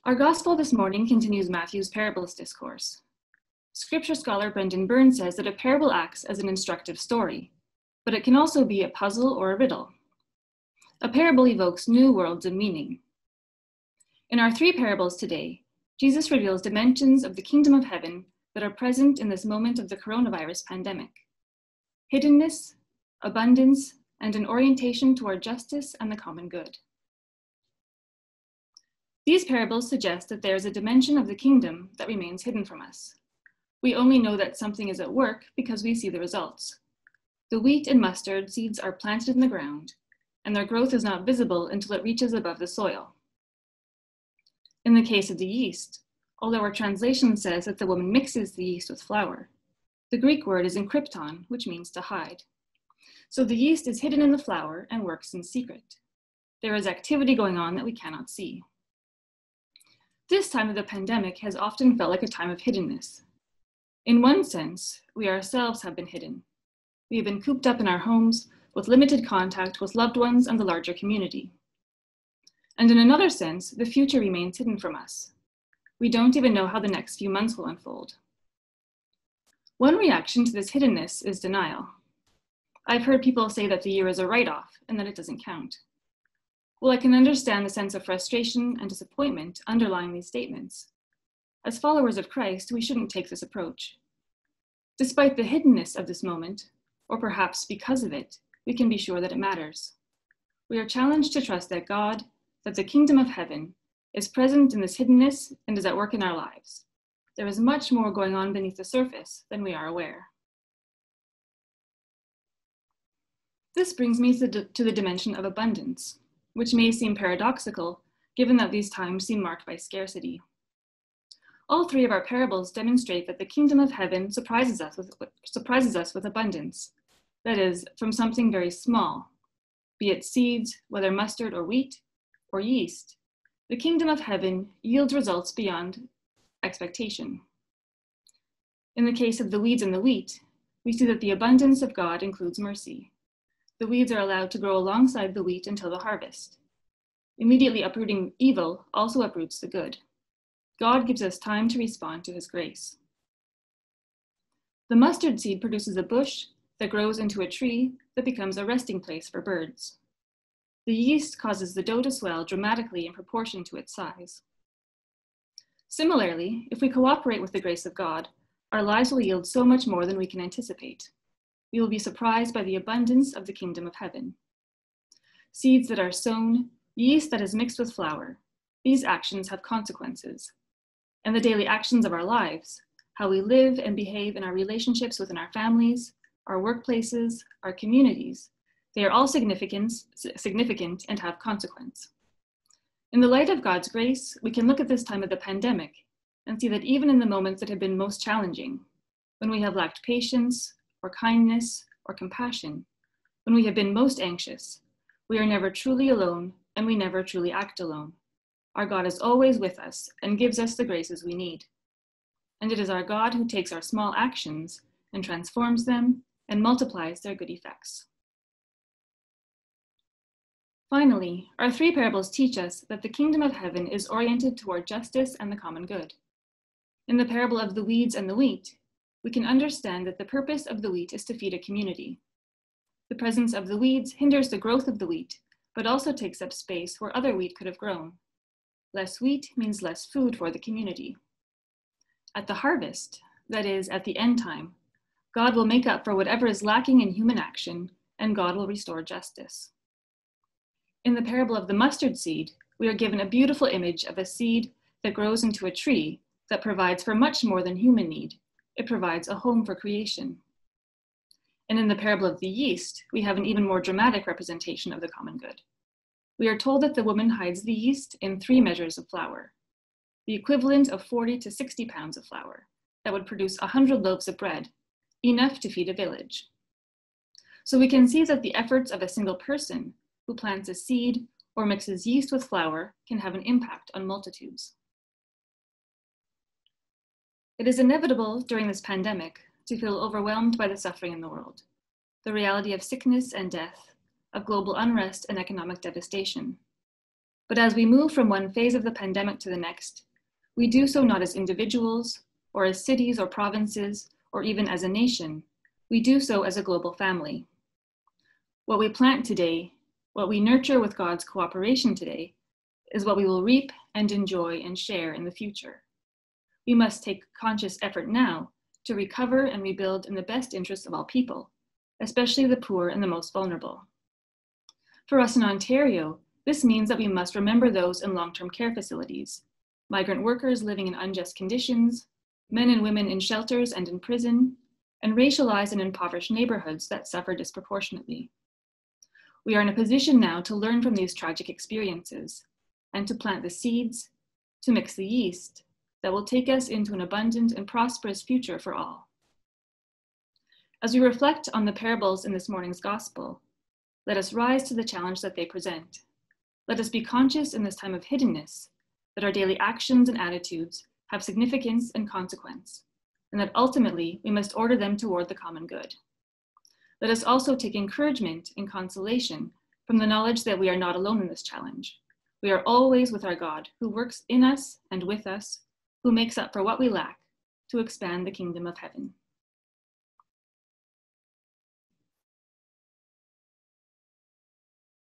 Our Gospel this morning continues Matthew's parables discourse. Scripture scholar Brendan Byrne says that a parable acts as an instructive story, but it can also be a puzzle or a riddle. A parable evokes new worlds of meaning. In our three parables today, Jesus reveals dimensions of the kingdom of heaven that are present in this moment of the coronavirus pandemic. Hiddenness, abundance, and an orientation toward justice and the common good. These parables suggest that there is a dimension of the kingdom that remains hidden from us. We only know that something is at work because we see the results. The wheat and mustard seeds are planted in the ground, and their growth is not visible until it reaches above the soil. In the case of the yeast, although our translation says that the woman mixes the yeast with flour, the Greek word is enkrypton, which means to hide. So the yeast is hidden in the flour and works in secret. There is activity going on that we cannot see. This time of the pandemic has often felt like a time of hiddenness. In one sense, we ourselves have been hidden. We have been cooped up in our homes with limited contact with loved ones and the larger community. And in another sense, the future remains hidden from us. We don't even know how the next few months will unfold. One reaction to this hiddenness is denial. I've heard people say that the year is a write-off and that it doesn't count. Well, I can understand the sense of frustration and disappointment underlying these statements. As followers of Christ, we shouldn't take this approach. Despite the hiddenness of this moment, or perhaps because of it, we can be sure that it matters. We are challenged to trust that God, that the kingdom of heaven, is present in this hiddenness and is at work in our lives. There is much more going on beneath the surface than we are aware. This brings me to the dimension of abundance, which may seem paradoxical, given that these times seem marked by scarcity. All three of our parables demonstrate that the kingdom of heaven surprises us with abundance. That is, from something very small, be it seeds, whether mustard or wheat, or yeast. The kingdom of heaven yields results beyond expectation. In the case of the weeds and the wheat, we see that the abundance of God includes mercy. The weeds are allowed to grow alongside the wheat until the harvest. Immediately uprooting evil also uproots the good. God gives us time to respond to his grace. The mustard seed produces a bush that grows into a tree that becomes a resting place for birds. The yeast causes the dough to swell dramatically in proportion to its size. Similarly, if we cooperate with the grace of God, our lives will yield so much more than we can anticipate. We will be surprised by the abundance of the kingdom of heaven. Seeds that are sown, yeast that is mixed with flour, these actions have consequences. And the daily actions of our lives, how we live and behave in our relationships within our families, our workplaces, our communities, they are all significant and have consequence. In the light of God's grace, we can look at this time of the pandemic and see that even in the moments that have been most challenging, when we have lacked patience, or kindness, or compassion, when we have been most anxious, we are never truly alone and we never truly act alone. Our God is always with us and gives us the graces we need. And it is our God who takes our small actions and transforms them and multiplies their good effects. Finally, our three parables teach us that the kingdom of heaven is oriented toward justice and the common good. In the parable of the weeds and the wheat, we can understand that the purpose of the wheat is to feed a community. The presence of the weeds hinders the growth of the wheat, but also takes up space where other wheat could have grown. Less wheat means less food for the community. At the harvest, that is, at the end time, God will make up for whatever is lacking in human action, and God will restore justice. In the parable of the mustard seed, we are given a beautiful image of a seed that grows into a tree that provides for much more than human need. It provides a home for creation. And in the parable of the yeast, we have an even more dramatic representation of the common good. We are told that the woman hides the yeast in 3 measures of flour, the equivalent of 40 to 60 pounds of flour that would produce 100 loaves of bread, enough to feed a village. So we can see that the efforts of a single person who plants a seed or mixes yeast with flour can have an impact on multitudes. It is inevitable during this pandemic to feel overwhelmed by the suffering in the world, the reality of sickness and death, of global unrest and economic devastation. But as we move from one phase of the pandemic to the next, we do so not as individuals, or as cities or provinces, or even as a nation. We do so as a global family. What we plant today, what we nurture with God's cooperation today, is what we will reap and enjoy and share in the future. We must take conscious effort now to recover and rebuild in the best interests of all people, especially the poor and the most vulnerable. For us in Ontario, this means that we must remember those in long-term care facilities, migrant workers living in unjust conditions, men and women in shelters and in prison, and racialized and impoverished neighborhoods that suffer disproportionately. We are in a position now to learn from these tragic experiences and to plant the seeds, to mix the yeast that will take us into an abundant and prosperous future for all. As we reflect on the parables in this morning's gospel, let us rise to the challenge that they present. Let us be conscious in this time of hiddenness that our daily actions and attitudes have significance and consequence, and that ultimately we must order them toward the common good. Let us also take encouragement and consolation from the knowledge that we are not alone in this challenge. We are always with our God, who works in us and with us, who makes up for what we lack to expand the kingdom of heaven.